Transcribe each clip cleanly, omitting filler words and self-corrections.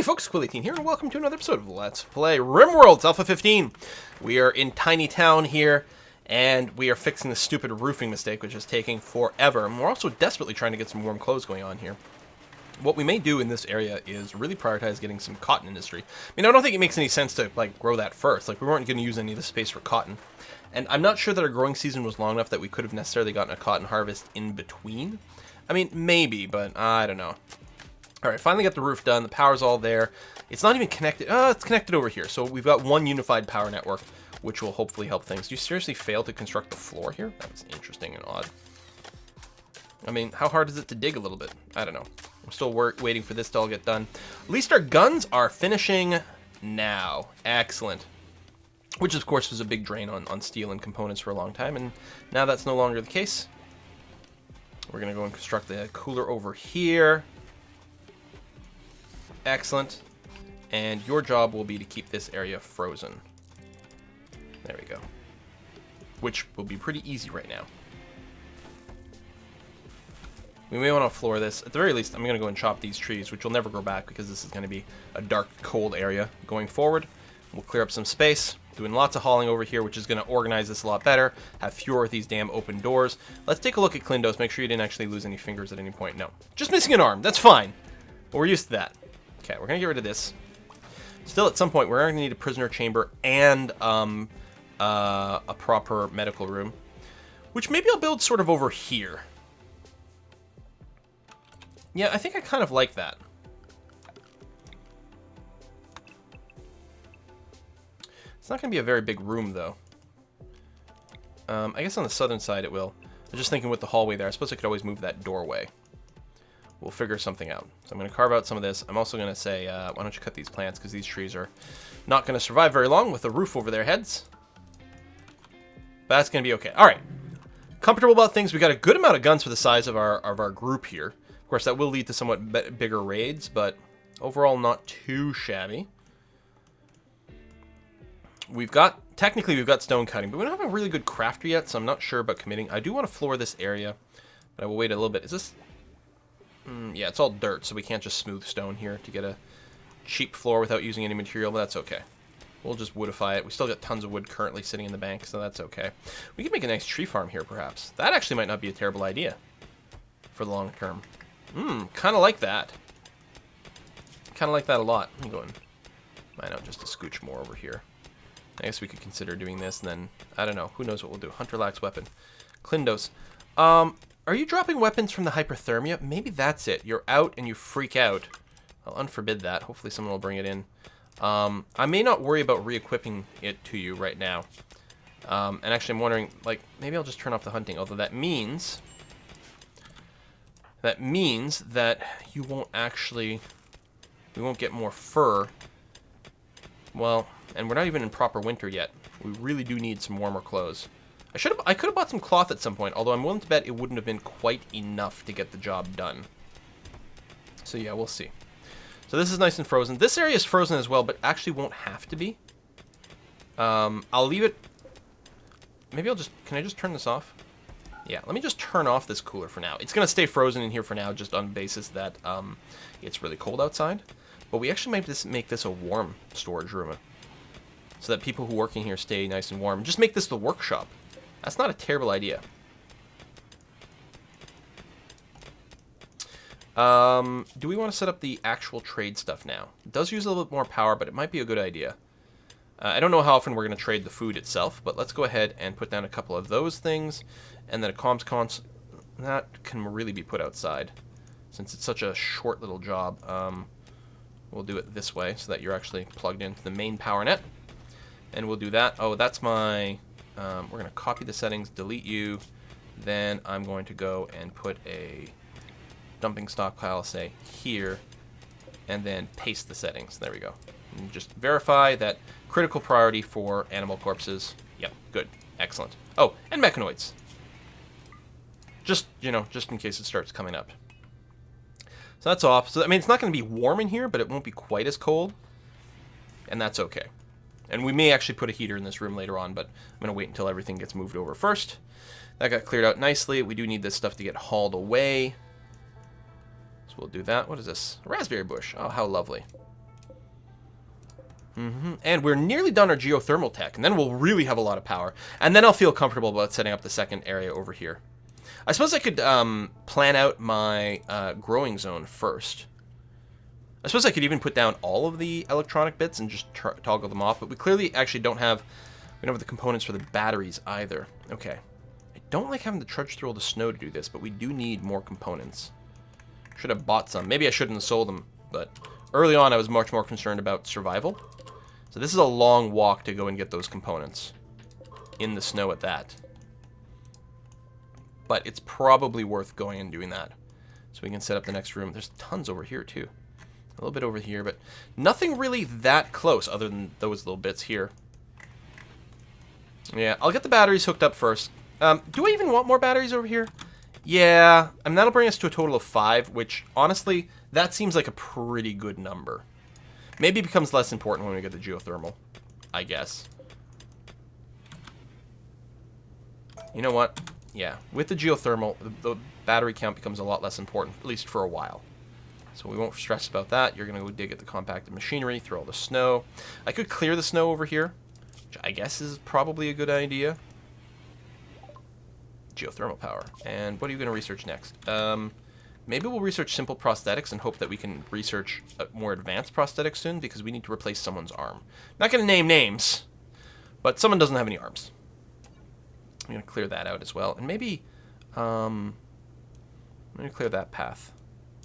Hey folks, Quilly18 here, and welcome to another episode of Let's Play RimWorld Alpha 15. We are in Tiny Town here, and we are fixing the stupid roofing mistake, which is taking forever. And we're also desperately trying to get some warm clothes going on here. What we may do in this area is really prioritize getting some cotton industry. I mean, I don't think it makes any sense to, grow that first. We weren't going to use any of the space for cotton. And I'm not sure that our growing season was long enough that we could have necessarily gotten a cotton harvest in between. I mean, maybe, but I don't know. All right, finally got the roof done. The power's all there. It's not even connected. It's connected over here. So we've got one unified power network, which will hopefully help things. Do you seriously fail to construct the floor here? That was interesting and odd. I mean, how hard is it to dig a little bit? I don't know. I'm still waiting for this to all get done. At least our guns are finishing now. Excellent. Which, of course, was a big drain on steel and components for a long time, and now that's no longer the case. We're going to go and construct the cooler over here. Excellent. And your job will be to keep this area frozen. There we go. Which will be pretty easy right now. We may want to floor this. At the very least, I'm going to go and chop these trees, which will never grow back because this is going to be a dark, cold area going forward. We'll clear up some space, doing lots of hauling over here, which is going to organize this a lot better, have fewer of these damn open doors. Let's take a look at Klindos, make sure you didn't actually lose any fingers at any point. No, just missing an arm. That's fine. Well, we're used to that. Okay, we're going to get rid of this. Still, at some point, we're going to need a prisoner chamber and a proper medical room, which maybe I'll build sort of over here. Yeah, I think I kind of like that. It's not going to be a very big room, though. I guess on the southern side it will. I was just thinking with the hallway there, I suppose I could always move that doorway. We'll figure something out. So I'm going to carve out some of this. I'm also going to say, why don't you cut these plants, because these trees are not going to survive very long with a roof over their heads. But that's going to be okay. All right. Comfortable about things. We got a good amount of guns for the size of our group here. Of course, that will lead to somewhat bigger raids, but overall not too shabby. Technically we've got stone cutting, but we don't have a really good crafter yet, so I'm not sure about committing. I do want to floor this area, but I will wait a little bit. Is this... yeah, it's all dirt, so we can't just smooth stone here to get a cheap floor without using any material, but that's okay. We'll just woodify it. We still got tons of wood currently sitting in the bank, so that's okay. We could make a nice tree farm here, perhaps. That actually might not be a terrible idea for the long term. Kind of like that. Kind of like that a lot. I'm going mine out just a scooch more over here. I guess we could consider doing this, and then, I don't know. Who knows what we'll do. Hunter lacks weapon. Klindos. Are you dropping weapons from the hyperthermia? Maybe that's it. You're out and you freak out. I'll unforbid that. Hopefully someone will bring it in. I may not worry about re-equipping it to you right now. And actually I'm wondering, maybe I'll just turn off the hunting. Although that means that you won't actually... we won't get more fur. Well, and we're not even in proper winter yet. We really do need some warmer clothes. I could have bought some cloth at some point, although I'm willing to bet it wouldn't have been quite enough to get the job done. So yeah, we'll see. So this is nice and frozen. This area is frozen as well, but actually won't have to be. I'll leave it... maybe I'll just... can I just turn this off? Yeah, let me just turn off this cooler for now. It's going to stay frozen in here for now, just on the basis that it's really cold outside. But we actually might make this a warm storage room, so that people who work in here stay nice and warm. Just make this the workshop. That's not a terrible idea. Do we want to set up the actual trade stuff now? It does use a little bit more power, but it might be a good idea. I don't know how often we're going to trade the food itself, but let's go ahead and put down a couple of those things. And then a comms console. That can really be put outside, since it's such a short little job. We'll do it this way, so that you're actually plugged into the main power net. And we'll do that. Oh, that's my... we're going to copy the settings, delete you. Then I'm going to go and put a dumping stockpile, say, here. And then paste the settings. There we go. And just verify that critical priority for animal corpses. Yep, good. Excellent. Oh, and mechanoids. Just, just in case it starts coming up. So that's off. So, I mean, it's not going to be warm in here, but it won't be quite as cold. And that's okay. And we may actually put a heater in this room later on, but I'm going to wait until everything gets moved over first. That got cleared out nicely. We do need this stuff to get hauled away. So we'll do that. What is this? A raspberry bush. Oh, how lovely. And we're nearly done our geothermal tech, and then we'll really have a lot of power. And then I'll feel comfortable about setting up the second area over here. I suppose I could plan out my growing zone first. I suppose I could even put down all of the electronic bits and just toggle them off, but we clearly actually don't have the components for the batteries either. Okay. I don't like having to trudge through all the snow to do this, but we do need more components. Should have bought some. Maybe I shouldn't have sold them, but early on I was much more concerned about survival. So this is a long walk to go and get those components in the snow at that. But it's probably worth going and doing that. So we can set up the next room. There's tons over here too. A little bit over here, but nothing really that close other than those little bits here. Yeah, I'll get the batteries hooked up first. Do I even want more batteries over here? Yeah, I mean, that'll bring us to a total of 5, which, honestly, that seems like a pretty good number. Maybe it becomes less important when we get the geothermal, I guess. You know what? Yeah, with the geothermal, the battery count becomes a lot less important, at least for a while. So we won't stress about that. You're going to go dig at the compacted machinery, through all the snow. I could clear the snow over here, which I guess is probably a good idea. Geothermal power. And what are you going to research next? Maybe we'll research simple prosthetics and hope that we can research more advanced prosthetics soon, because we need to replace someone's arm. Not going to name names, but someone doesn't have any arms. I'm going to clear that out as well. And maybe I'm going to clear that path.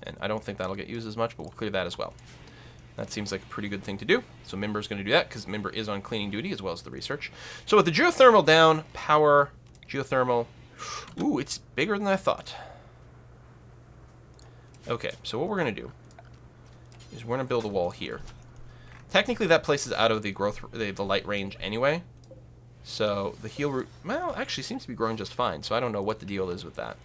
And I don't think that'll get used as much, but we'll clear that as well. That seems like a pretty good thing to do. So Mimber's going to do that, because Mimber is on cleaning duty as well as the research. So with the geothermal down, power, geothermal. Ooh, it's bigger than I thought. Okay, so what we're going to do is we're going to build a wall here. Technically, that place is out of the the light range anyway. So the heal root, well, actually seems to be growing just fine. So I don't know what the deal is with that.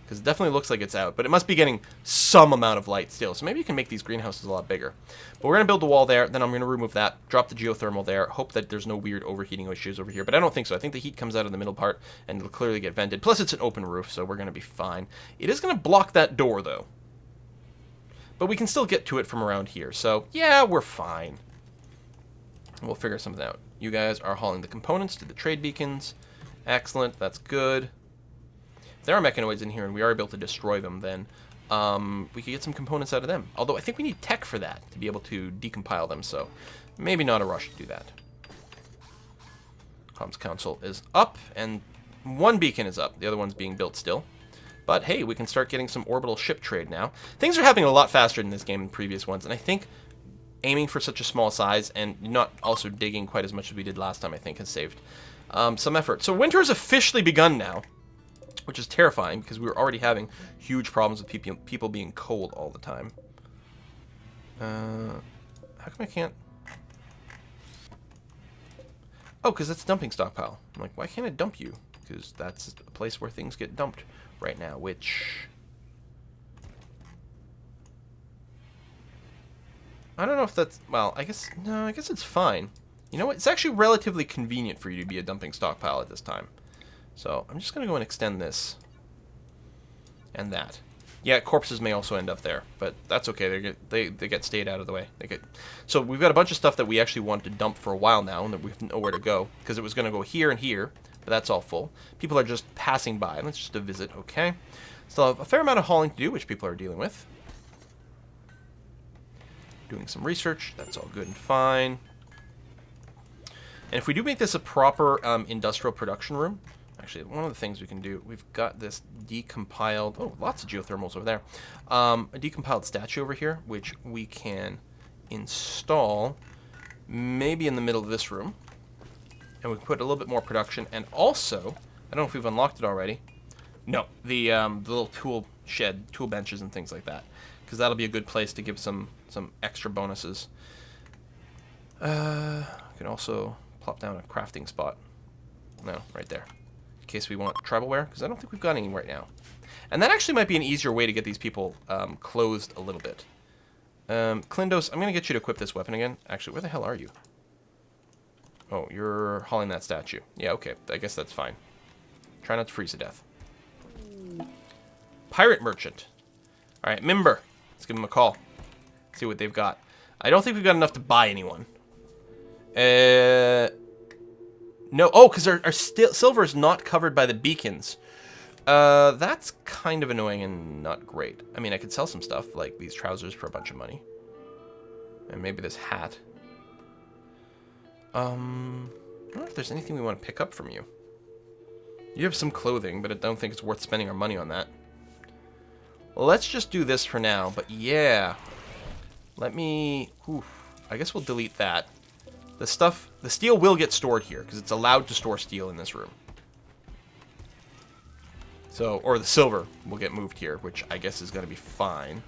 Because it definitely looks like it's out, but it must be getting some amount of light still. So maybe you can make these greenhouses a lot bigger. But we're going to build a wall there, then I'm going to remove that, drop the geothermal there, hope that there's no weird overheating issues over here. But I don't think so. I think the heat comes out of the middle part, and it'll clearly get vented. Plus, it's an open roof, so we're going to be fine. It is going to block that door, though. But we can still get to it from around here. So, yeah, we're fine. We'll figure something out. You guys are hauling the components to the trade beacons. Excellent. That's good. If there are mechanoids in here and we are able to destroy them, then we could get some components out of them. Although I think we need tech for that to be able to decompile them, so maybe not a rush to do that. Comms Council is up, and one beacon is up. The other one's being built still. But hey, we can start getting some orbital ship trade now. Things are happening a lot faster in this game than previous ones, and I think aiming for such a small size and not also digging quite as much as we did last time, I think, has saved some effort. So winter has officially begun now, which is terrifying because we were already having huge problems with people being cold all the time. How come I can't? Oh, because it's dumping stockpile. I'm like, why can't I dump you? Because that's a place where things get dumped right now, which I don't know if that's, well, I guess, no, I guess it's fine. You know what? It's actually relatively convenient for you to be a dumping stockpile at this time. So I'm just going to go and extend this and that. Yeah, corpses may also end up there, but that's okay. They get stayed out of the way. So we've got a bunch of stuff that we actually want to dump for a while now, and that we have nowhere to go, because it was going to go here and here, but that's all full. People are just passing by. Let's just a visit, okay? Still have a fair amount of hauling to do, which people are dealing with. Doing some research. That's all good and fine. And if we do make this a proper industrial production room, actually, one of the things we can do, we've got this decompiled, oh, lots of geothermals over there, a decompiled statue over here, which we can install maybe in the middle of this room, and we can put a little bit more production, and also, I don't know if we've unlocked it already, no, the little tool shed, tool benches and things like that, because that'll be a good place to give some extra bonuses. We can also plop down a crafting spot, no, right there. In case we want tribalware, because I don't think we've got any right now. And that actually might be an easier way to get these people closed a little bit. Klindos, I'm going to get you to equip this weapon again. Actually, where the hell are you? Oh, you're hauling that statue. Yeah, okay. I guess that's fine. Try not to freeze to death. Pirate Merchant. Alright, Mimber. Let's give him a call. See what they've got. I don't think we've got enough to buy anyone. No. Oh, because our silver is not covered by the beacons. That's kind of annoying and not great. I mean, I could sell some stuff, like these trousers for a bunch of money. And maybe this hat. I don't know if there's anything we want to pick up from you. You have some clothing, but I don't think it's worth spending our money on that. Well, let's just do this for now, but yeah. Let me... I guess we'll delete that. The steel will get stored here, because it's allowed to store steel in this room. So, or the silver will get moved here, which I guess is going to be fine.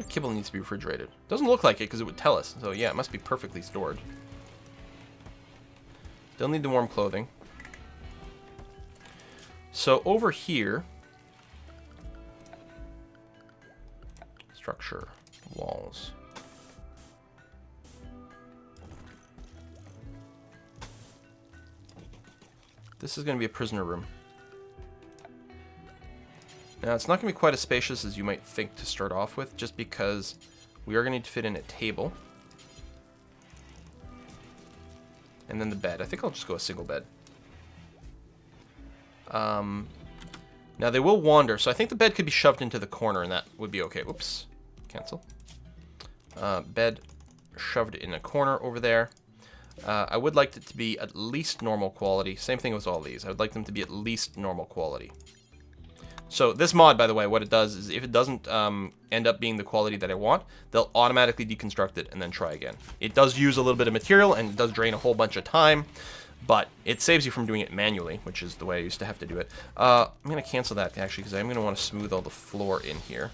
Kibble needs to be refrigerated. Doesn't look like it, because it would tell us. So yeah, it must be perfectly stored. Still need the warm clothing. So over here... Structure. Walls. This is going to be a prisoner room. Now, it's not going to be quite as spacious as you might think to start off with, just because we are going to need to fit in a table. And then the bed. I think I'll just go a single bed. Now, they will wander, so I think the bed could be shoved into the corner, and that would be okay. Whoops. Cancel. Bed shoved in a corner over there. I would like it to be at least normal quality. Same thing with all these. I would like them to be at least normal quality. So this mod, by the way, what it does is if it doesn't end up being the quality that I want, they'll automatically deconstruct it and then try again. It does use a little bit of material and it does drain a whole bunch of time, but it saves you from doing it manually, which is the way I used to have to do it. I'm going to cancel that, actually, because I'm going to want to smooth all the floor in here.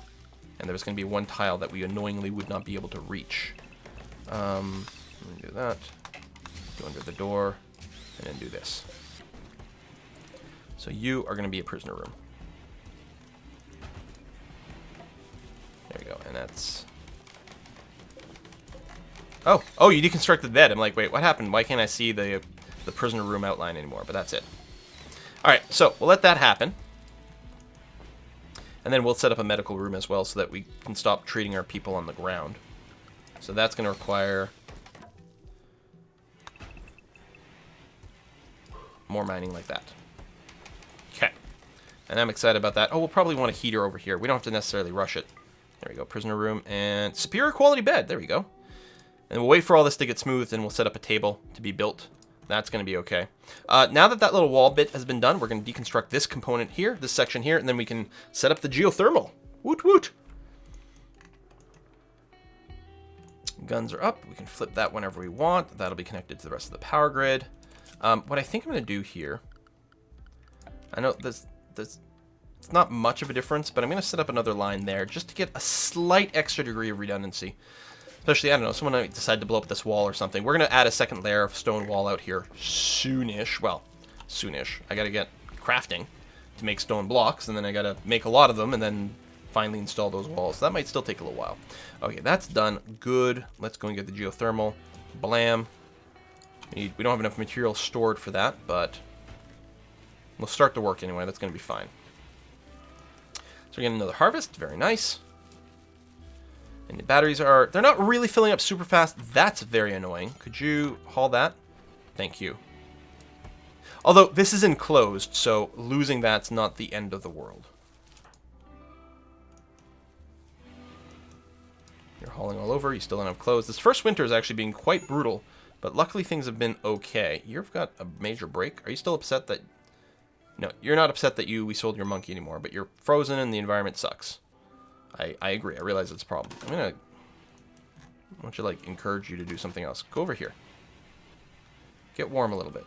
And there's going to be one tile that we annoyingly would not be able to reach. Let me do that. Go under the door, and then do this. So you are going to be a prisoner room. There we go, and that's... Oh, you deconstructed the bed. I'm like, wait, what happened? Why can't I see the prisoner room outline anymore? But that's it. Alright, so we'll let that happen. And then we'll set up a medical room as well so that we can stop treating our people on the ground. So that's going to require more mining like that. Okay. And I'm excited about that. Oh, we'll probably want a heater over here. We don't have to necessarily rush it. There we go. Prisoner room and superior quality bed. There we go. And we'll wait for all this to get smoothed and we'll set up a table to be built. That's going to be okay. Now that little wall bit has been done, we're going to deconstruct this component here, this section here, and then we can set up the geothermal. Woot woot! Guns are up. We can flip that whenever we want. That'll be connected to the rest of the power grid. What I think I'm going to do here, I know it's not much of a difference, but I'm going to set up another line there just to get a slight extra degree of redundancy. Especially, I don't know, someone might decide to blow up this wall or something. We're going to add a second layer of stone wall out here soonish. Well, soonish. I got to get crafting to make stone blocks, and then I got to make a lot of them, and then finally install those walls. That might still take a little while. Okay, that's done. Good. Let's go and get the geothermal. Blam. We don't have enough material stored for that, but we'll start the work anyway. That's going to be fine. So we're getting another harvest. Very nice. And the batteries they're not really filling up super fast. That's very annoying. Could you haul that? Thank you. Although, this is enclosed, so losing that's not the end of the world. You're hauling all over. You still don't have clothes. This first winter is actually being quite brutal, but luckily things have been okay. You've got a major break. Are you still upset that... No, you're not upset that we sold your monkey anymore, but you're frozen and the environment sucks. I agree. I realize it's a problem. I want to, like, encourage you to do something else. Go over here. Get warm a little bit.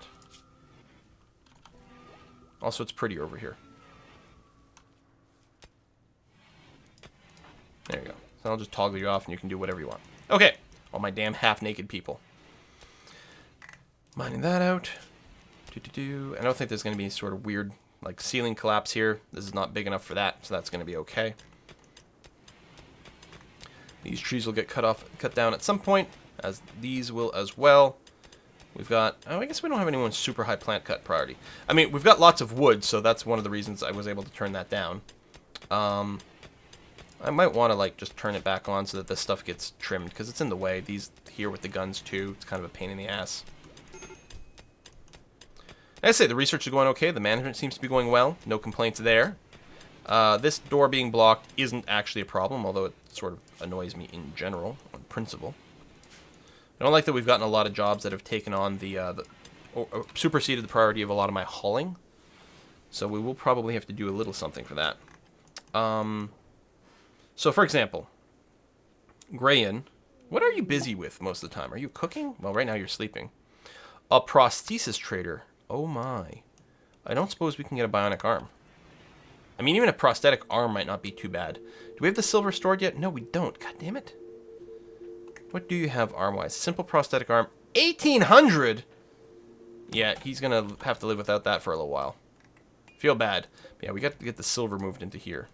Also, it's pretty over here. There you go. So I'll just toggle you off and you can do whatever you want. Okay. All my damn half-naked people. Mining that out. I don't think there's going to be any sort of weird, like, ceiling collapse here. This is not big enough for that, so that's going to be okay. These trees will get cut down at some point, as these will as well. We've got... Oh, I guess we don't have anyone super high plant cut priority. I mean, we've got lots of wood, so that's one of the reasons I was able to turn that down. I might want to, like, just turn it back on so that this stuff gets trimmed, because it's in the way. These here with the guns, too, it's kind of a pain in the ass. I say the research is going okay. The management seems to be going well. No complaints there. This door being blocked isn't actually a problem, although it sort of annoys me in general, on principle. I don't like that we've gotten a lot of jobs that have taken on or superseded the priority of a lot of my hauling. So we will probably have to do a little something for that. So, for example, Grayan, what are you busy with most of the time? Are you cooking? Well, right now you're sleeping. A prosthesis trader. Oh my. I don't suppose we can get a bionic arm. I mean, even a prosthetic arm might not be too bad. Do we have the silver stored yet? No, we don't. God damn it. What do you have arm-wise? Simple prosthetic arm. 1,800! Yeah, he's going to have to live without that for a little while. Feel bad. But yeah, we got to get the silver moved into here.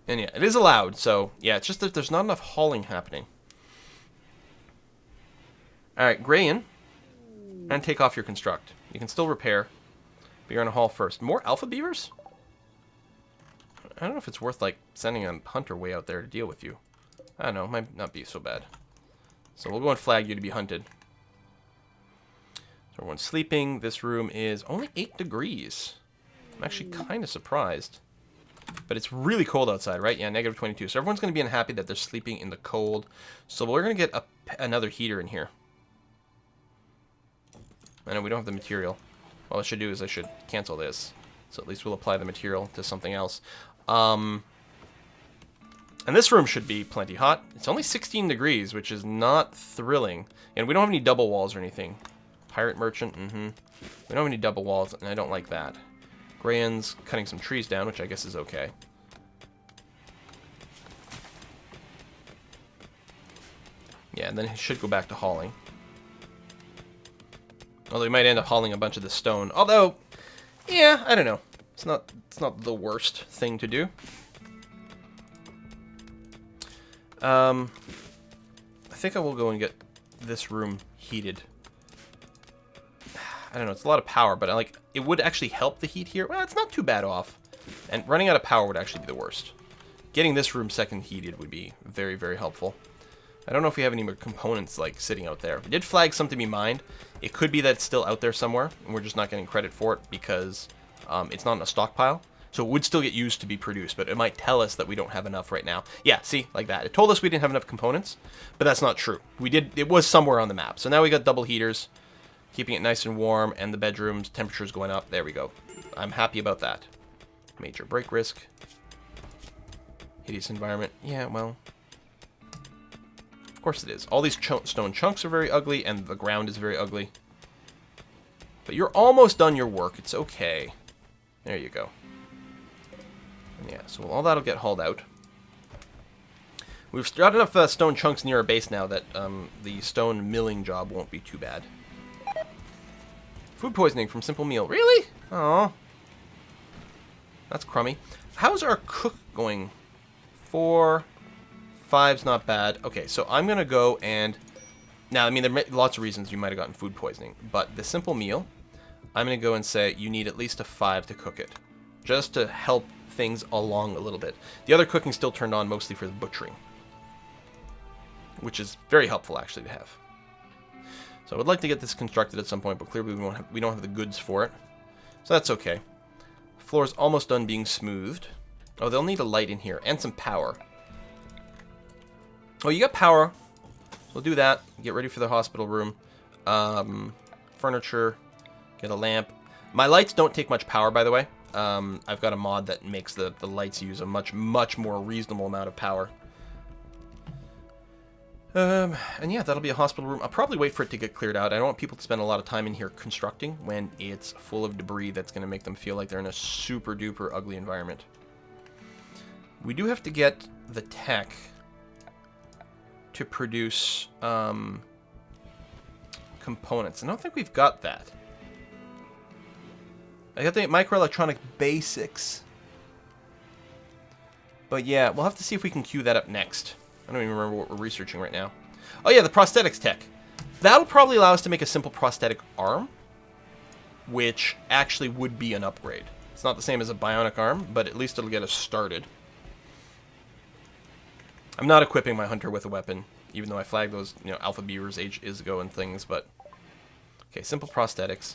And yeah, it is allowed, so yeah, it's just that there's not enough hauling happening. Alright, Grayan. And take off your construct. You can still repair, but you're going to haul first. More alpha beavers? I don't know if it's worth, like, sending a hunter way out there to deal with you. I don't know, it might not be so bad. So we'll go and flag you to be hunted. So everyone's sleeping. This room is only 8 degrees. I'm actually kind of surprised. But it's really cold outside, right? Yeah, negative 22. So everyone's going to be unhappy that they're sleeping in the cold. So we're going to get another heater in here. I know we don't have the material. What I should do is I should cancel this. So at least we'll apply the material to something else. And this room should be plenty hot. It's only 16 degrees, which is not thrilling. And we don't have any double walls or anything. Pirate merchant, We don't have any double walls, and I don't like that. Grayan's cutting some trees down, which I guess is okay. Yeah, and then he should go back to hauling. Although he might end up hauling a bunch of the stone. Although, yeah, I don't know. It's not the worst thing to do. I think I will go and get this room heated. I don't know, it's a lot of power, but it would actually help the heat here. Well, it's not too bad off. And running out of power would actually be the worst. Getting this room second heated would be very, very helpful. I don't know if we have any more components, like, sitting out there. We did flag some to be mined. It could be that it's still out there somewhere, and we're just not getting credit for it because it's not in a stockpile. So it would still get used to be produced, but it might tell us that we don't have enough right now. Yeah, see, like that. It told us we didn't have enough components, but that's not true. It was somewhere on the map. So now we got double heaters, keeping it nice and warm, and the bedroom's temperature's going up. There we go. I'm happy about that. Major break risk. Hideous environment. Yeah, well, of course it is. All these stone chunks are very ugly, and the ground is very ugly. But you're almost done your work. It's okay. There you go. And yeah, so all that'll get hauled out. We've got enough stone chunks near our base now that the stone milling job won't be too bad. Food poisoning from simple meal. Really? Oh, that's crummy. How's our cook going? 4, 5's not bad. Okay, so I'm going to go and... Now, I mean, there are lots of reasons you might have gotten food poisoning, but the simple meal, I'm going to go and say you need at least a 5 to cook it, just to help things along a little bit. The other cooking still turned on mostly for the butchering, which is very helpful, actually, to have. So I would like to get this constructed at some point, but clearly we don't have the goods for it, so that's okay. The floor is almost done being smoothed. Oh, they'll need a light in here, and some power. Oh, you got power. We'll do that. Get ready for the hospital room. Furniture. Get a lamp. My lights don't take much power, by the way. I've got a mod that makes the lights use a much more reasonable amount of power. And yeah, that'll be a hospital room. I'll probably wait for it to get cleared out. I don't want people to spend a lot of time in here constructing when it's full of debris that's going to make them feel like they're in a super duper ugly environment. We do have to get the tech to produce components. I don't think we've got that. I got the microelectronic basics. But yeah, we'll have to see if we can queue that up next. I don't even remember what we're researching right now. Oh yeah, the prosthetics tech. That'll probably allow us to make a simple prosthetic arm, which actually would be an upgrade. It's not the same as a bionic arm, but at least it'll get us started. I'm not equipping my hunter with a weapon, even though I flagged those, alpha beavers ages ago and things, but... Okay, simple prosthetics.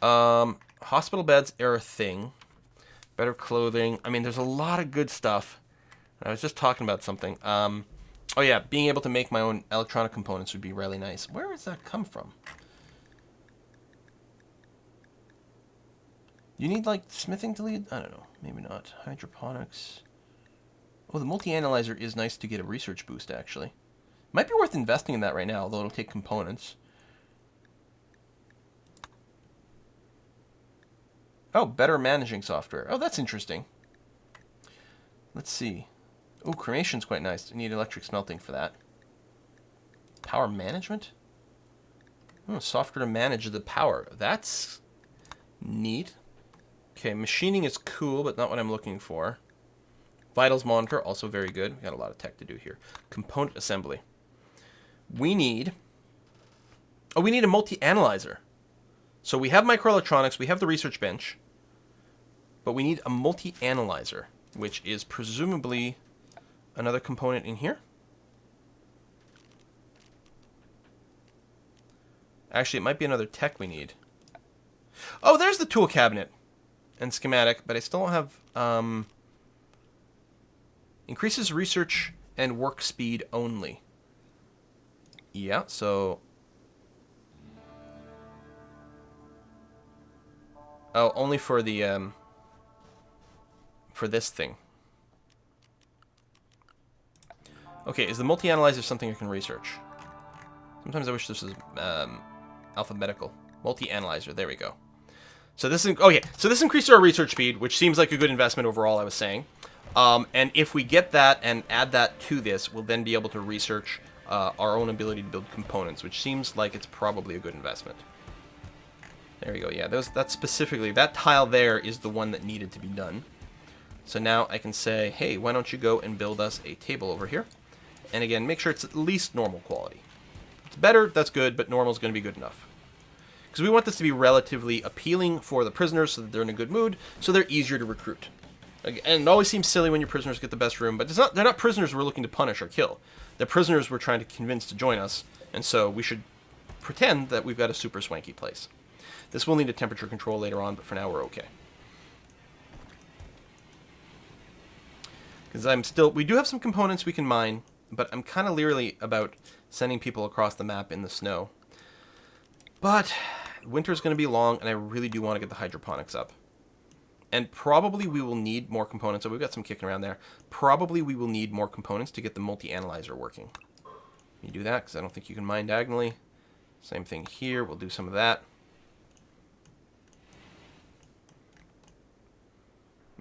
Hospital beds are a thing. Better clothing. I mean, there's a lot of good stuff. I was just talking about something. Oh yeah, being able to make my own electronic components would be really nice. Where does that come from? You need, like, smithing to lead? I don't know. Maybe not. Hydroponics. Oh, the multi-analyzer is nice to get a research boost, actually. Might be worth investing in that right now, although it'll take components. Oh, better managing software. Oh, that's interesting. Let's see. Oh, cremation's quite nice. I need electric smelting for that. Power management? Oh, software to manage the power. That's neat. Okay, machining is cool, but not what I'm looking for. Vitals monitor, also very good. We got a lot of tech to do here. Component assembly. We need... Oh, we need a multi-analyzer. So we have microelectronics, we have the research bench, but we need a multi-analyzer, which is presumably another component in here. Actually, it might be another tech we need. Oh, there's the tool cabinet and schematic, but I still don't have... increases research and work speed only. Yeah, so... Oh, only for the, for this thing. Okay, is the multi-analyzer something I can research? Sometimes I wish this was, alphabetical. Multi-analyzer, there we go. So this is, okay, so this increases our research speed, which seems like a good investment overall, I was saying. And if we get that and add that to this, we'll then be able to research our own ability to build components, which seems like it's probably a good investment. There we go. Yeah, that's specifically, that tile there is the one that needed to be done. So now I can say, hey, why don't you go and build us a table over here? And again, make sure it's at least normal quality. If it's better, that's good, but normal is going to be good enough. Because we want this to be relatively appealing for the prisoners so that they're in a good mood, so they're easier to recruit. And it always seems silly when your prisoners get the best room, but they're not prisoners we're looking to punish or kill. They're prisoners we're trying to convince to join us, and so we should pretend that we've got a super swanky place. This will need a temperature control later on, but for now we're okay. Because we do have some components we can mine, but I'm kind of leery about sending people across the map in the snow. But winter's going to be long, and I really do want to get the hydroponics up. And probably we will need more components. So we've got some kicking around there. Probably we will need more components to get the multi-analyzer working. You do that, because I don't think you can mine diagonally. Same thing here. We'll do some of that.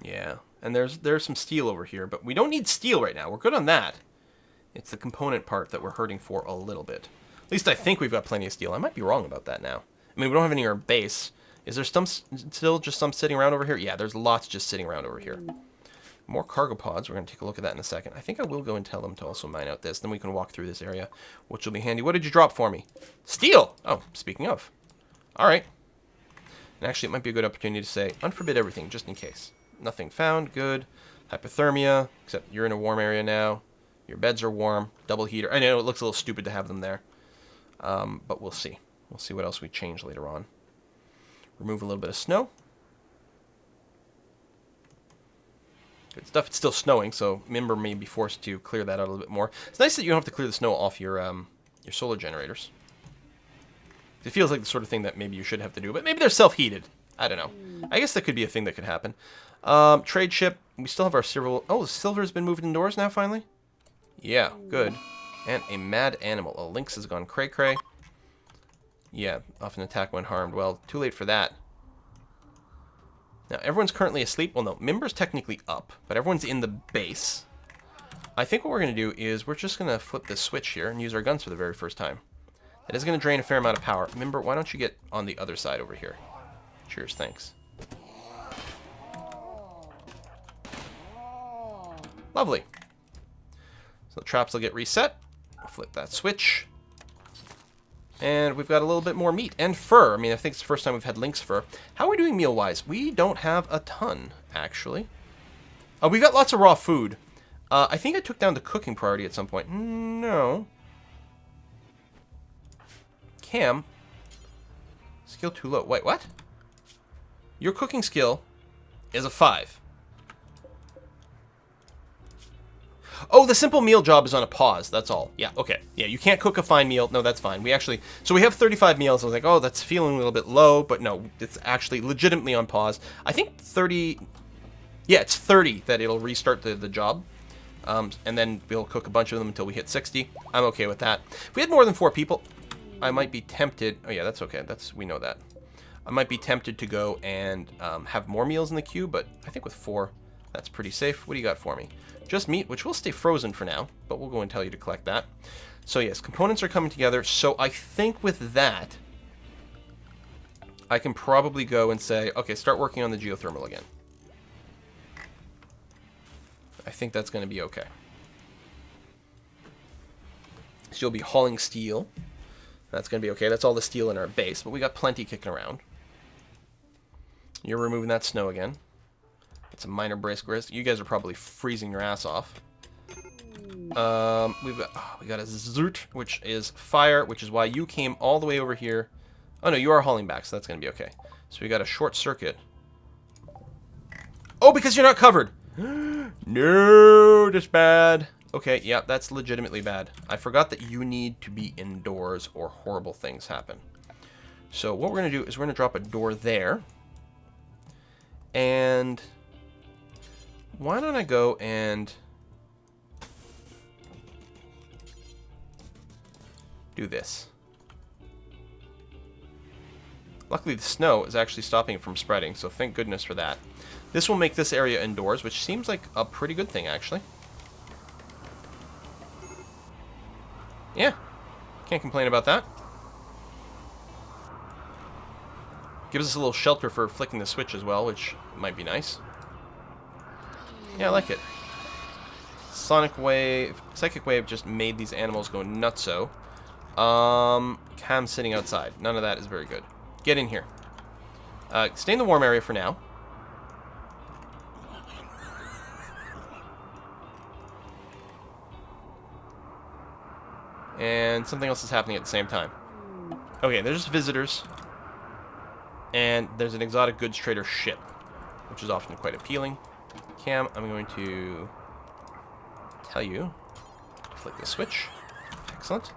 Yeah, and there's some steel over here, but we don't need steel right now. We're good on that. It's the component part that we're hurting for a little bit. At least I think we've got plenty of steel. I might be wrong about that now. I mean, we don't have any in our base. Is there still just some sitting around over here? Yeah, there's lots just sitting around over here. More cargo pods. We're going to take a look at that in a second. I think I will go and tell them to also mine out this. Then we can walk through this area, which will be handy. What did you drop for me? Steel! Oh, speaking of. All right. And actually, it might be a good opportunity to say, unforbid everything, just in case. Nothing found. Good. Hypothermia. Except you're in a warm area now. Your beds are warm. Double heater. I know it looks a little stupid to have them there. But we'll see. We'll see what else we change later on. Remove a little bit of snow. Good stuff. It's still snowing, so Mimber may be forced to clear that out a little bit more. It's nice that you don't have to clear the snow off your solar generators. It feels like the sort of thing that maybe you should have to do, but maybe they're self-heated. I don't know. I guess that could be a thing that could happen. Trade ship. We still have our silver. Oh, silver's been moved indoors now, finally? Yeah, good. And a mad animal. A lynx has gone cray-cray. Yeah, off an attack when harmed. Well, too late for that. Now, everyone's currently asleep. Well, no, Mimber's technically up, but everyone's in the base. I think what we're going to do is we're just going to flip this switch here and use our guns for the very first time. It is going to drain a fair amount of power. Mimber, why don't you get on the other side over here? Cheers, thanks. Lovely. So the traps will get reset. Flip that switch. And we've got a little bit more meat and fur. I mean, I think it's the first time we've had lynx fur. How are we doing meal-wise? We don't have a ton, actually. We've got lots of raw food. I think I took down the cooking priority at some point. No. Cam. Skill too low. Wait, what? Your cooking skill is a 5. Oh, the simple meal job is on a pause. That's all. Yeah, okay. Yeah, you can't cook a fine meal. No, that's fine. So we have 35 meals. I was like, oh, that's feeling a little bit low. But no, it's actually legitimately on pause. I think 30... Yeah, it's 30 that it'll restart the job. And then we'll cook a bunch of them until we hit 60. I'm okay with that. If we had more than 4 people, I might be tempted... Oh, yeah, that's okay. We know that. I might be tempted to go and have more meals in the queue, but I think with 4, that's pretty safe. What do you got for me? Just meat, which will stay frozen for now, but we'll go and tell you to collect that. So yes, components are coming together. So I think with that, I can probably go and say, okay, start working on the geothermal again. I think that's going to be okay. So you'll be hauling steel. That's going to be okay. That's all the steel in our base, but we got plenty kicking around. You're removing that snow again. It's a minor brisk risk. You guys are probably freezing your ass off. We got a zoot, which is fire, which is why you came all the way over here. Oh no, you are hauling back, so that's gonna be okay. So we got a short circuit. Oh, because you're not covered. No, that's bad. Okay, yeah, that's legitimately bad. I forgot that you need to be indoors or horrible things happen. So what we're gonna do is we're gonna drop a door there. And why don't I go and do this? Luckily, the snow is actually stopping it from spreading, so thank goodness for that. This will make this area indoors, which seems like a pretty good thing, actually. Yeah, can't complain about that. Gives us a little shelter for flicking the switch as well, which might be nice. Yeah, I like it. Psychic Wave just made these animals go nutso. Cam's sitting outside. None of that is very good. Get in here. Stay in the warm area for now. And something else is happening at the same time. Okay, there's visitors. And there's an exotic goods trader ship, which is often quite appealing. Cam, I'm going to tell you to flick the switch. Excellent.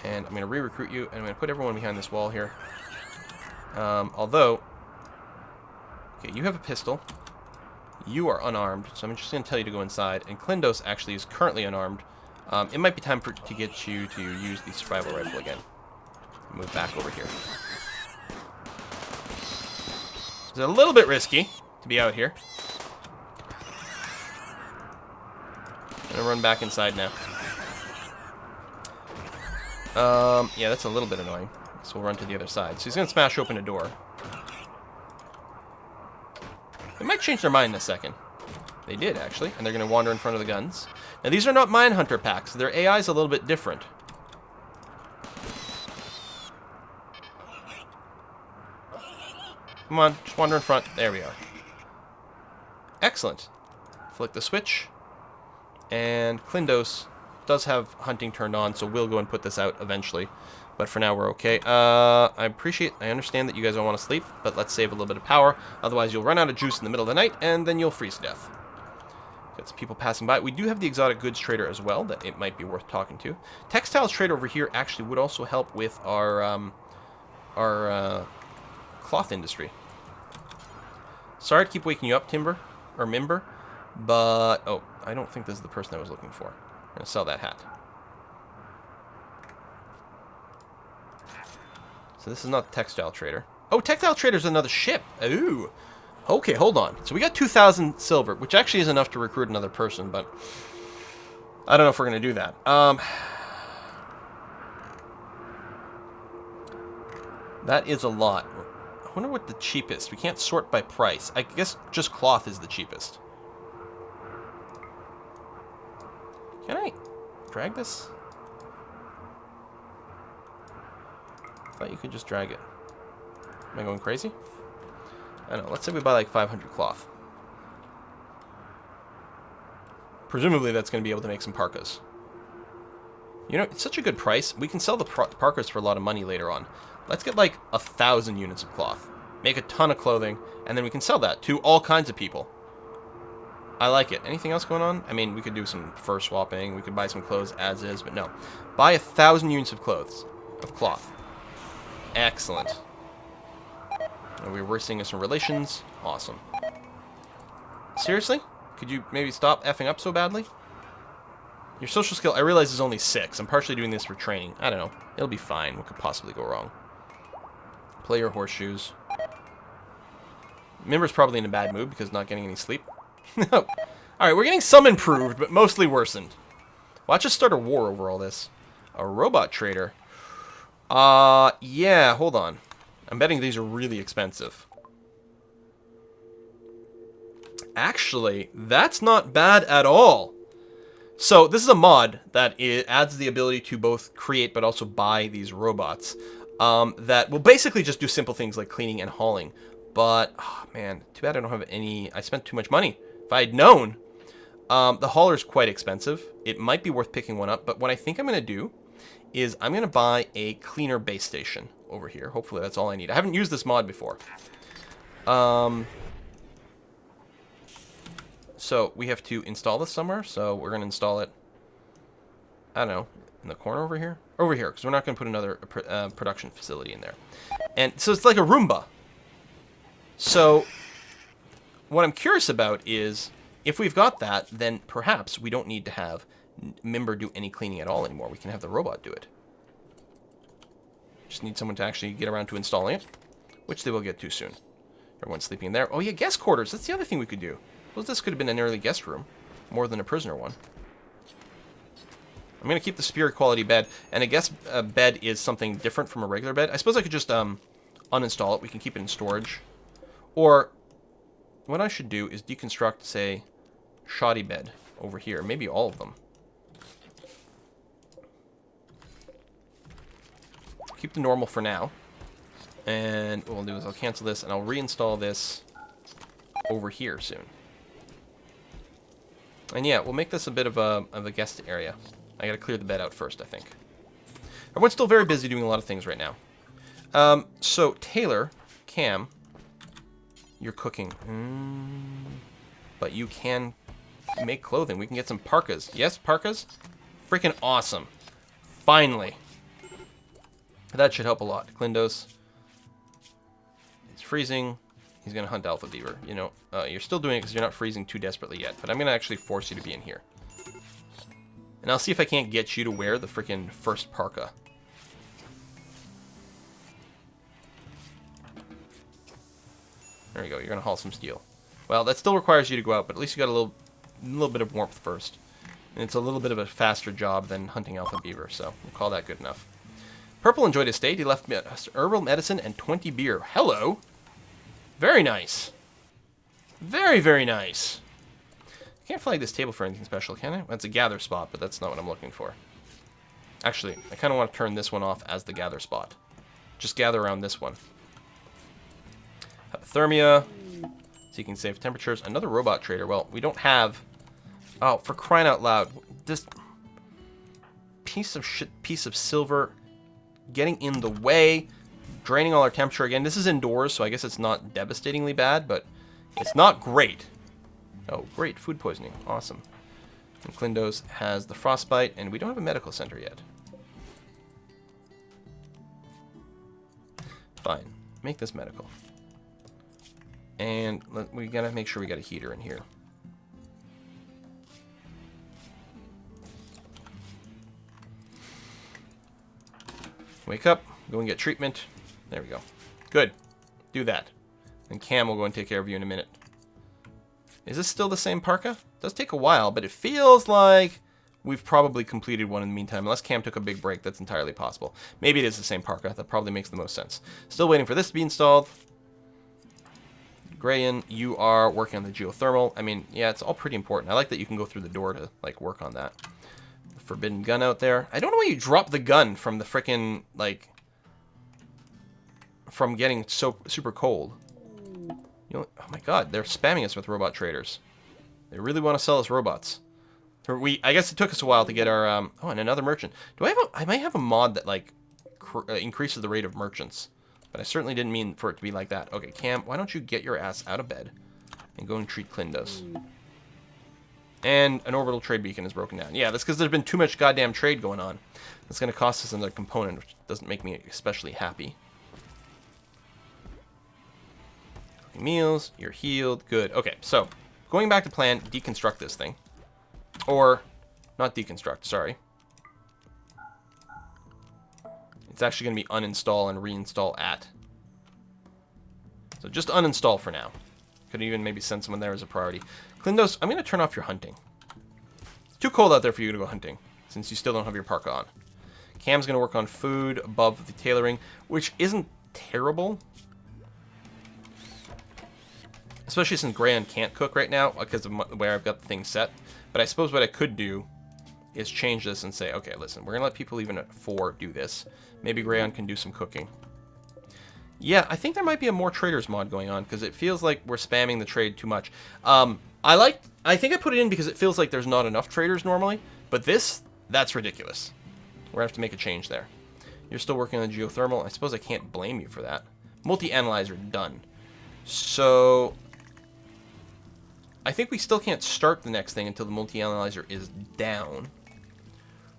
And I'm going to re-recruit you, and I'm going to put everyone behind this wall here. Although, okay, you have a pistol. You are unarmed, so I'm just going to tell you to go inside. And Klindos actually is currently unarmed. It might be time to get you to use the survival rifle again. Move back over here. It's a little bit risky to be out here. I'm gonna run back inside now. Yeah, that's a little bit annoying. So we'll run to the other side. So he's gonna smash open a door. They might change their mind in a second. They did, actually, and they're gonna wander in front of the guns. Now, these are not mine hunter packs. Their AI is a little bit different. Come on, just wander in front. There we are. Excellent. Flick the switch. And Klindos does have hunting turned on, so we'll go and put this out eventually. But for now, we're okay. I understand that you guys don't want to sleep, but let's save a little bit of power. Otherwise, you'll run out of juice in the middle of the night, and then you'll freeze to death. Got some people passing by. We do have the exotic goods trader as well, that it might be worth talking to. Textile Trade over here actually would also help with our cloth industry. Sorry to keep waking you up, Mimber, but oh, I don't think this is the person I was looking for. I'm gonna sell that hat. So this is not the Textile Trader. Oh, Textile Trader's another ship. Ooh. Okay, hold on. So we got 2,000 silver, which actually is enough to recruit another person, but I don't know if we're gonna do that. That is a lot. I wonder what the cheapest. We can't sort by price. I guess just cloth is the cheapest. Can I drag this? thought you could just drag it. Am I going crazy? I don't know. Let's say we buy like 500 cloth. Presumably that's going to be able to make some parkas. You know, it's such a good price. We can sell the parkas for a lot of money later on. Let's get like 1,000 units of cloth. Make a ton of clothing, and then we can sell that to all kinds of people. I like it. Anything else going on? I mean, we could do some fur swapping. We could buy some clothes as is, but no. Buy 1,000 units of cloth. Excellent. And we're worsening some relations. Awesome. Seriously? Could you maybe stop effing up so badly? Your social skill, I realize, is only 6. I'm partially doing this for training. I don't know. It'll be fine. What could possibly go wrong? Play your horseshoes. Member's probably in a bad mood because not getting any sleep. Alright, we're getting some improved, but mostly worsened. Watch us start a war over all this. A robot trader. Yeah, hold on. I'm betting these are really expensive. Actually, that's not bad at all. So, this is a mod that adds the ability to both create but also buy these robots. That will basically just do simple things like cleaning and hauling. But, oh man, too bad I don't have any... I spent too much money. If I had known... the hauler's quite expensive. It might be worth picking one up, but what I think I'm going to do is I'm going to buy a cleaner base station over here. Hopefully that's all I need. I haven't used this mod before. So we have to install this somewhere, so we're going to install it, I don't know, in the corner over here? Over here, because we're not going to put another production facility in there. And so it's like a Roomba. So what I'm curious about is, if we've got that, then perhaps we don't need to have Member do any cleaning at all anymore. We can have the robot do it. Just need someone to actually get around to installing it, which they will get to soon. Everyone's sleeping in there. Oh yeah, guest quarters. That's the other thing we could do. Well, this could have been an early guest room, more than a prisoner one. I'm going to keep the superior quality bed, and a guest bed is something different from a regular bed. I suppose I could just uninstall it. We can keep it in storage. Or what I should do is deconstruct, say, shoddy bed over here. Maybe all of them. Keep the normal for now. And what we'll do is I'll cancel this, and I'll reinstall this over here soon. And yeah, we'll make this a bit of a guest area. I gotta clear the bed out first, I think. Everyone's still very busy doing a lot of things right now. So, Taylor, Cam, you're cooking. But you can make clothing. We can get some parkas. Yes, parkas? Freaking awesome. Finally. That should help a lot. Klindos. It's freezing. He's going to hunt alpha beaver. You know, you're still doing it because you're not freezing too desperately yet. But I'm going to actually force you to be in here. And I'll see if I can't get you to wear the freaking first parka. There you go. You're going to haul some steel. Well, that still requires you to go out, but at least you got a little bit of warmth first. And it's a little bit of a faster job than hunting alpha beaver, so we'll call that good enough. Purple enjoyed his stay. He left me herbal medicine and 20 beer. Hello. Very nice. Very, very nice. Can't flag this table for anything special, can I? That's a gather spot, but that's not what I'm looking for. Actually, I kind of want to turn this one off as the gather spot. Just gather around this one. Hypothermia. Seeking safe temperatures. Another robot trader. Well, we don't have... Oh, for crying out loud. This piece of shit, piece of silver getting in the way. Draining all our temperature again. This is indoors, so I guess it's not devastatingly bad, but it's not great. Oh, great. Food poisoning. Awesome. And Klindos has the frostbite, and we don't have a medical center yet. Fine. Make this medical. And we gotta make sure we got a heater in here. Wake up. Go and get treatment. There we go. Good. Do that. And Cam will go and take care of you in a minute. Is this still the same parka? It does take a while, but it feels like we've probably completed one in the meantime. Unless Cam took a big break, that's entirely possible. Maybe it is the same parka. That probably makes the most sense. Still waiting for this to be installed. Grayan, you are working on the geothermal. I mean, yeah, it's all pretty important. I like that you can go through the door to, like, work on that. The forbidden gun out there. I don't know why you dropped the gun from the frickin', like... from getting so super cold. You know, oh my god, they're spamming us with robot traders. They really want to sell us robots. I guess it took us a while to get our, oh, and another merchant. I might have a mod that, like, increases the rate of merchants. But I certainly didn't mean for it to be like that. Okay, Cam, why don't you get your ass out of bed and go and treat Klindos. And an orbital trade beacon is broken down. Yeah, that's because there's been too much goddamn trade going on. That's going to cost us another component, which doesn't make me especially happy. Cooking meals, you're healed, good. Okay, so, going back to plan, deconstruct this thing. Or, not deconstruct, sorry. It's actually going to be uninstall and reinstall at. So just uninstall for now. Could even maybe send someone there as a priority. Klindos, I'm going to turn off your hunting. It's too cold out there for you to go hunting, since you still don't have your parka on. Cam's going to work on food above the tailoring, which isn't terrible. Especially since Grayon can't cook right now, because of where I've got the thing set. But I suppose what I could do is change this and say, okay, listen, we're going to let people even at 4 do this. Maybe Grayon can do some cooking. Yeah, I think there might be a more traders mod going on, because it feels like we're spamming the trade too much. I think I put it in because it feels like there's not enough traders normally, but that's ridiculous. We're going to have to make a change there. You're still working on the geothermal. I suppose I can't blame you for that. Multi-analyzer done. So I think we still can't start the next thing until the multi-analyzer is down.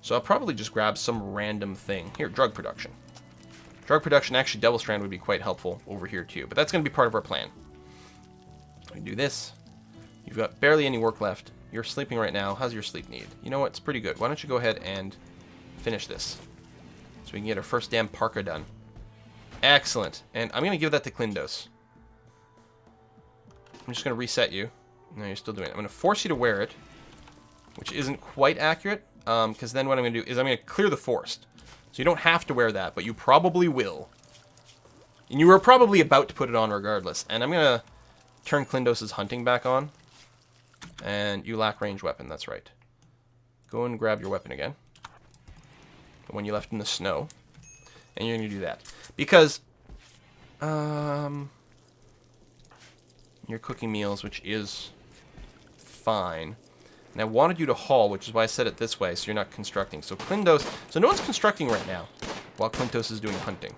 So I'll probably just grab some random thing. Here, drug production. Drug production, actually, double strand would be quite helpful over here too, but that's going to be part of our plan. We do this. You've got barely any work left. You're sleeping right now. How's your sleep need? You know what? It's pretty good. Why don't you go ahead and finish this so we can get our first damn parka done. Excellent. And I'm going to give that to Klindos. I'm just going to reset you. No, you're still doing it. I'm going to force you to wear it, which isn't quite accurate, because then what I'm going to do is I'm going to clear the forest. So you don't have to wear that, but you probably will. And you were probably about to put it on regardless. And I'm going to turn Klindos' hunting back on. And you lack range weapon, that's right. Go and grab your weapon again. The one you left in the snow. And you're going to do that. Because you're cooking meals, which is fine. And I wanted you to haul, which is why I said it this way, so you're not constructing. So Klindos, so no one's constructing right now, while Klindos is doing hunting.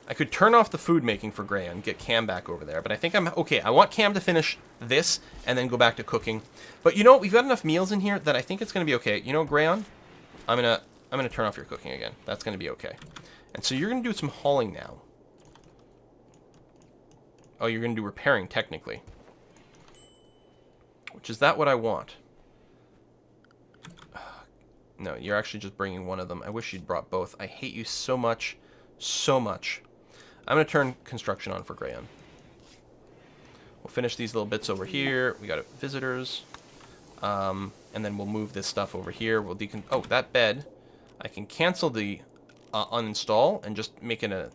I could turn off the food making for Grayon, get Cam back over there, but I think I'm okay. I want Cam to finish this and then go back to cooking. But you know, we've got enough meals in here that I think it's going to be okay. You know, Grayon, I'm gonna turn off your cooking again. That's going to be okay. And so you're going to do some hauling now. Oh, you're going to do repairing technically. Which is that what I want? No, you're actually just bringing one of them. I wish you'd brought both. I hate you so much. So much. I'm going to turn construction on for Grayon. We'll finish these little bits over here. We got visitors. And then we'll move this stuff over here. We'll oh, that bed. I can cancel the uninstall and just make it a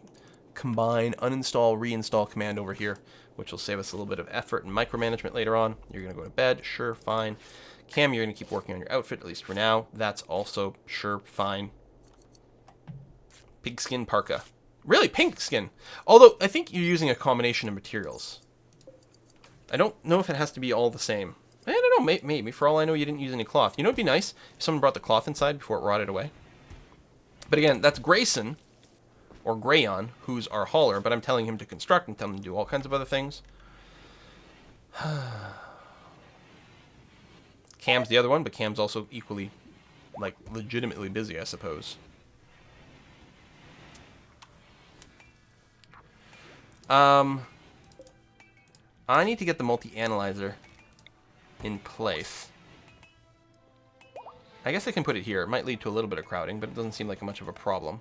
combine uninstall, reinstall command over here, which will save us a little bit of effort and micromanagement later on. You're going to go to bed. Sure, fine. Cam, you're going to keep working on your outfit, at least for now. That's also, sure, fine. Pigskin parka. Really, pink skin. Although, I think you're using a combination of materials. I don't know if it has to be all the same. I don't know, maybe. For all I know, you didn't use any cloth. You know, it'd be nice if someone brought the cloth inside before it rotted away. But again, that's Grayson, or Grayon, who's our hauler, but I'm telling him to construct and telling him to do all kinds of other things. Cam's the other one, but Cam's also equally, like, legitimately busy, I suppose. I need to get the multi-analyzer in place. I guess I can put it here. It might lead to a little bit of crowding, but it doesn't seem like much of a problem.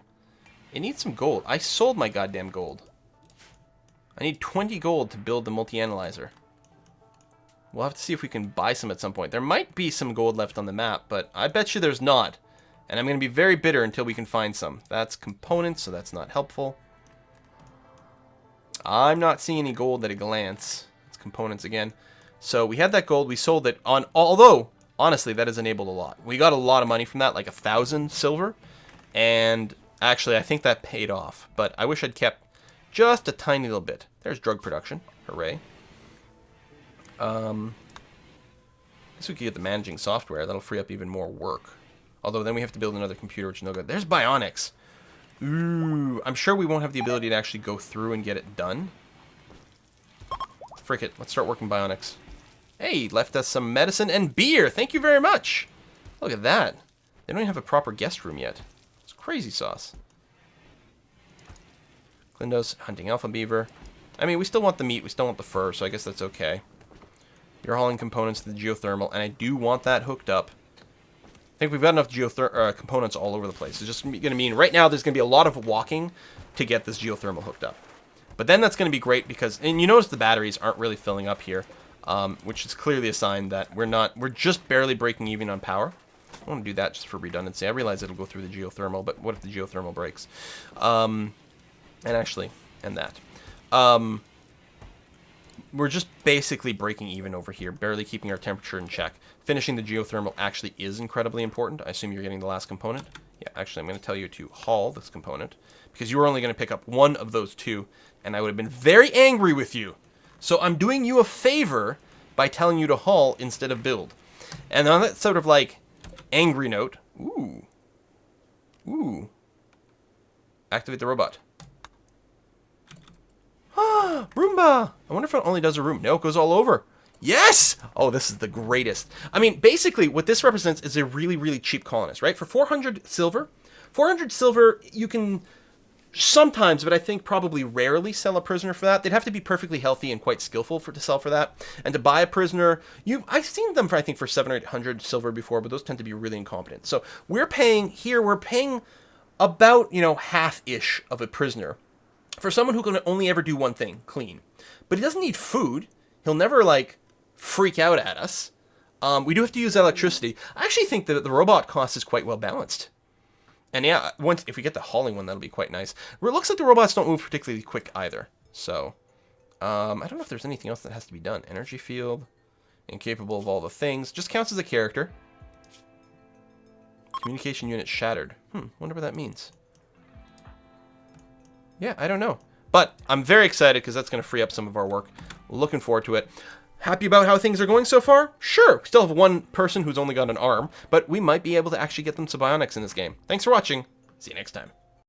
It needs some gold. I sold my goddamn gold. I need 20 gold to build the multi-analyzer. We'll have to see if we can buy some at some point. There might be some gold left on the map, but I bet you there's not. And I'm going to be very bitter until we can find some. That's components, so that's not helpful. I'm not seeing any gold at a glance. It's components again. So we had that gold. We sold it on... Although, honestly, that has enabled a lot. We got a lot of money from that, like 1,000 silver. And Actually, I think that paid off, but I wish I'd kept just a tiny little bit. There's drug production. Hooray. I guess we could get the managing software. That'll free up even more work. Although then we have to build another computer, which is no good. There's bionics. Ooh, I'm sure we won't have the ability to actually go through and get it done. Frick it. Let's start working bionics. Hey, left us some medicine and beer. Thank you very much. Look at that. They don't even have a proper guest room yet. It's crazy sauce. Glindo's hunting alpha beaver. I mean, we still want the meat. We still want the fur, so I guess that's okay. You're hauling components to the geothermal, and I do want that hooked up. I think we've got enough components all over the place. It's just going to mean right now there's going to be a lot of walking to get this geothermal hooked up. But then that's going to be great because, and you notice the batteries aren't really filling up here, which is clearly a sign that we're just barely breaking even on power. I want to do that just for redundancy. I realize it'll go through the geothermal, but what if the geothermal breaks? And that. We're just basically breaking even over here, barely keeping our temperature in check. Finishing the geothermal actually is incredibly important. I assume you're getting the last component. Yeah, actually, I'm going to tell you to haul this component, because you were only going to pick up one of those two, and I would have been very angry with you. So I'm doing you a favor by telling you to haul instead of build. And on that sort of, like, angry note... Ooh. Ooh. Activate the robot. Roomba! I wonder if it only does a room. No, it goes all over. Yes! Oh, this is the greatest. I mean, basically, what this represents is a really, really cheap colonist, right? For 400 silver, you can sometimes, but I think probably rarely sell a prisoner for that. They'd have to be perfectly healthy and quite skillful to sell for that. And to buy a prisoner, I've seen them for, I think, for 700 or 800 silver before, but those tend to be really incompetent. So we're paying about, half-ish of a prisoner for someone who can only ever do one thing, clean. But he doesn't need food. He'll never, freak out at us. We do have to use electricity. I actually think that the robot cost is quite well balanced. And yeah, if we get the hauling one, that'll be quite nice. It looks like the robots don't move particularly quick either. So, I don't know if there's anything else that has to be done. Energy field, incapable of all the things. Just counts as a character. Communication unit shattered. Wonder what that means. Yeah, I don't know. But I'm very excited because that's going to free up some of our work. Looking forward to it. Happy about how things are going so far? Sure, we still have one person who's only got an arm, but we might be able to actually get them some bionics in this game. Thanks for watching. See you next time.